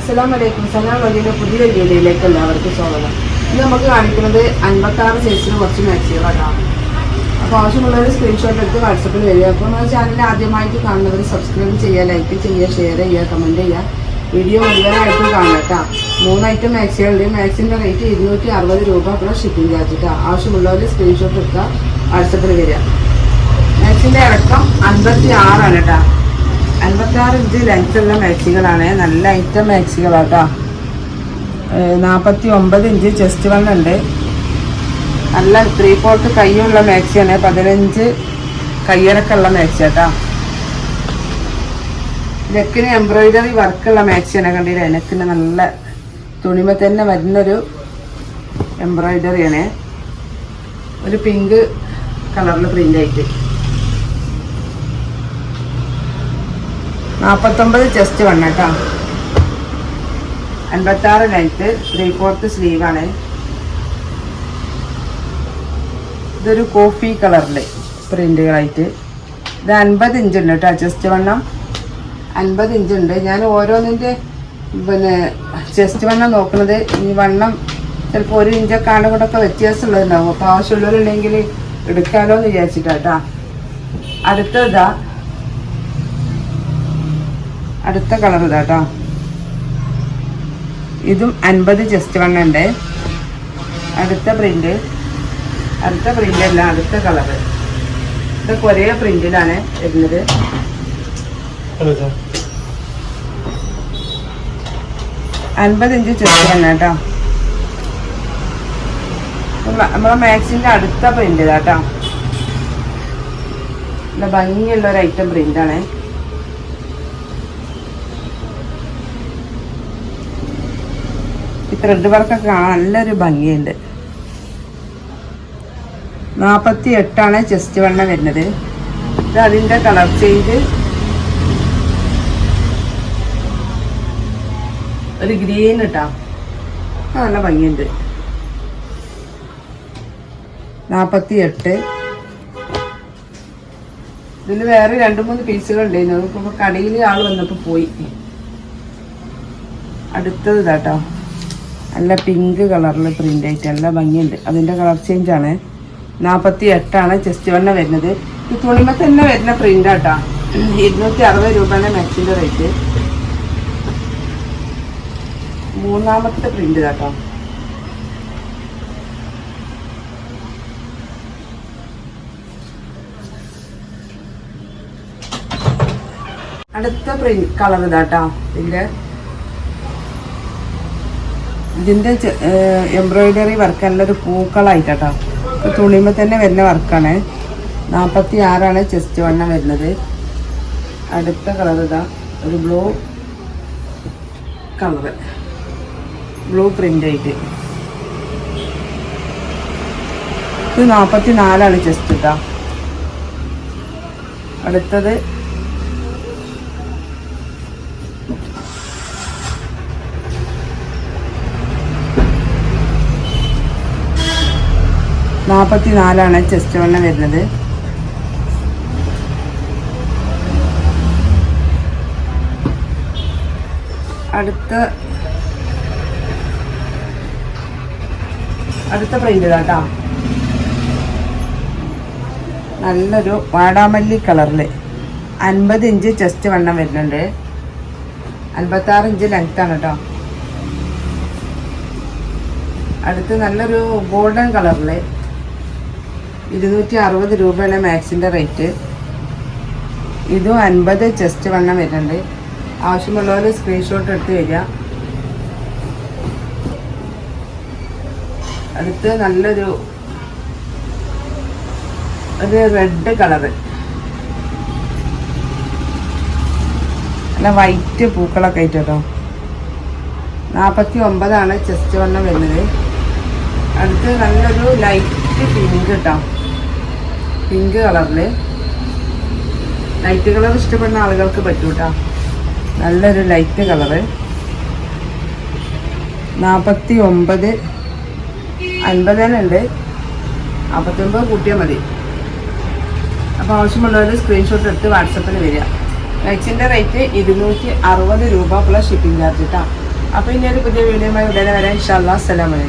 അസ്സലാമലൈക്കും. സലാം വകയിലെ പുതിയ വീഡിയോയിലേക്ക് എല്ലാവർക്കും സ്വാഗതം. ഇത് നമുക്ക് കാണിക്കുന്നത് 56 സൈസിന് കുറച്ച് മാക്സികളാണ്. അപ്പോൾ ആവശ്യമുള്ളവർ സ്ക്രീൻഷോട്ട് എടുത്ത് വാട്സപ്പിൽ വരിക. അപ്പോൾ നമ്മുടെ ചാനൽ ആദ്യമായിട്ട് കാണുന്നവർ സബ്സ്ക്രൈബ് ചെയ്യുക, ലൈക്ക് ചെയ്യുക, ഷെയർ ചെയ്യുക, കമൻറ്റ് ചെയ്യുക. വീഡിയോ മുഴുവനായിട്ടും കാണാം. 3 ഐറ്റം മാക്സികളുണ്ട്. മാക്സിൻ്റെ റേറ്റ് 260 രൂപ പ്ലസ് ഷിപ്പിംഗ് ചാർജ് കേട്ടോ. ആവശ്യമുള്ളവർ സ്ക്രീൻഷോട്ട് എടുക്കുക, വാട്സപ്പിൽ വരിക. മാക്സിൻ്റെ ഇറക്കം 56 ആണ് കേട്ടോ. 56 ഇഞ്ച് ലെങ്ത്തുള്ള മാക്സികളാണ്. നല്ല ഐറ്റം മാക്സികളാട്ടോ. 49 ഇഞ്ച് ചെസ്റ്റ് വണ്ണുണ്ട്. നല്ല 3/4 കൈയുള്ള മാക്സിയാണ്. 15 കയ്യിറക്കുള്ള മാക്സി കേട്ടോ. നെക്കിന് എംബ്രോയിഡറി വർക്കുള്ള മാക്സിയാണ്. കണ്ടില്ല, നെക്കിന് നല്ല തുണിമ തന്നെ വരുന്നൊരു എംബ്രോയിഡറിയാണ്. ഒരു പിങ്ക് കളറിൽ പ്രിൻ്റ് ആയിട്ട്. 49 ചെസ്റ്റ് വണ്ണ കേട്ടോ. 56 ലെങ്ത്ത്, 3/4 സ്ലീവാണ്. ഇതൊരു കോഫി കളറിൽ പ്രിന്റുകളായിട്ട്. ഇത് 50 ഇഞ്ച് ഉണ്ട് കേട്ടോ. ചെസ്റ്റ് വണ്ണം 50 ഇഞ്ച് ഉണ്ട്. ഞാൻ ഓരോന്നിൻ്റെ ചെസ്റ്റ് വണ്ണം നോക്കുന്നത് ഈ വണ്ണം ചിലപ്പോൾ 1 ഇഞ്ചൊക്കെ ആണുകൊണ്ടൊക്കെ വ്യത്യാസമുള്ളതുണ്ടാവും. അപ്പോൾ ആവശ്യമുള്ളവരുണ്ടെങ്കിൽ എടുക്കാമല്ലോ എന്ന് വിചാരിച്ചിട്ടാ. അടുത്ത കളർ ഇതാട്ടോ. ഇതും 50 ചെസ്റ്റ് വണ്ണം ഉണ്ട്. അടുത്ത പ്രിന്റ് അല്ല, അടുത്ത കളർ. ഇതൊക്കെ ഒരേ പ്രിന്റിലാണ് വരുന്നത്. 50 ഇഞ്ച് ചെസ്റ്റ് വണ്ണം കേട്ടോ. നമ്മളെ മാക്സിൻ്റെ അടുത്ത പ്രിന്റ് ഇതാട്ടോ. നല്ല ഭംഗിയുള്ള ഒരു ഐറ്റം പ്രിന്റാണ്. ത്രെഡ് വർക്കൊക്കെ നല്ലൊരു ഭംഗിയുണ്ട്. 48 ചെസ്റ്റ് വണ്ണം വരുന്നത്. ഇത് അതിൻ്റെ കളർ ചേഞ്ച് ഒരു ഗ്രീൻ ഇട്ടാ നല്ല ഭംഗിയുണ്ട്. 48. ഇതിൽ വേറെ 2-3 പീസുകൾ ഉണ്ടായിരുന്നു. ഇപ്പോൾ കടയിൽ ആൾ വന്നപ്പോൾ പോയി. അടുത്തത് ഇതാട്ടോ. നല്ല പിങ്ക് കളറിൽ പ്രിൻ്റ് ആയിട്ട് നല്ല ഭംഗിയുണ്ട്. അതിൻ്റെ കളർ ചേഞ്ചാണ്. 48 ചെസ്റ്റ് വണ്ണം വരുന്നത്. ഇത് തുണിമ തന്നെ വരുന്ന പ്രിൻ്റാട്ടോ. 260 രൂപയാണ് മാക്സിൻ്റെ റേറ്റ്. മൂന്നാമത്തെ പ്രിൻ്റ് ഇതാട്ടോ. അടുത്ത പ്രിന്റ് കളർ ഇതാട്ടോ. ഇതിൻ്റെ എംബ്രോയിഡറി വർക്ക് നല്ലൊരു പൂക്കളായിട്ടോ. തുണിമ തന്നെ വരുന്ന വർക്കാണ്. 46 ചെസ്റ്റ് വണ്ണം വരുന്നത്. അടുത്ത കളർ ഇതാ, ഒരു ബ്ലൂ കളറ്, ബ്ലൂ പ്രിൻ്റ് ആയിട്ട്. ഇത് 44 ചെസ്റ്റ് ഇട്ടാ. അടുത്തത് ചെസ്റ്റ് വണ്ണം വരുന്നത്. അടുത്ത പ്രിന്റ് ഇതാട്ടോ. നല്ലൊരു വാടാമല്ലി കളറിൽ 50 ഇഞ്ച് ചെസ്റ്റ് വണ്ണം വരുന്നുണ്ട്. 56 ഇഞ്ച് ലെങ്ത്താണ് കേട്ടോ. അടുത്ത് നല്ലൊരു ഗോൾഡൻ കളറിൽ 260 രൂപയാണ് മാക്സിൻ്റെ റേറ്റ്. ഇതും 50 ചെസ്റ്റ് വണ്ണം വരുന്നുണ്ട്. ആവശ്യമുള്ളവർ സ്ക്രീൻഷോട്ട് എടുത്ത് വരിക. അടുത്ത് നല്ലൊരു റെഡ് കളറ്, നല്ല വൈറ്റ് പൂക്കളൊക്കെ ആയിട്ട് കേട്ടോ. 49 ചെസ്റ്റ് വണ്ണം വരുന്നത്. അടുത്ത് നല്ലൊരു ലൈറ്റ് പിങ്ക് കേട്ടോ. പിങ്ക് കളറിൽ ലൈറ്റ് കളർ ഇഷ്ടപ്പെടുന്ന ആളുകൾക്ക് പറ്റും കേട്ടോ. നല്ലൊരു ലൈറ്റ് കളറ്. 49, 50 ഉണ്ട്. 49 കൂട്ടിയാൽ മതി. അപ്പോൾ ആവശ്യമുള്ളവർ സ്ക്രീൻഷോട്ട് എടുത്ത് വാട്സപ്പിൽ വരിക. മാക്സിൻ്റെ റേറ്റ് 260 രൂപ പ്ലസ് ഷിപ്പിംഗ് ചാർജ് കേട്ടോ. അപ്പോൾ ഇനി ഒരു പുതിയ വീഡിയോയുമായി ഉടനെ വരാം. ഇൻഷാ അല്ലാഹ്. അസ്സലാമു അലൈക്കും.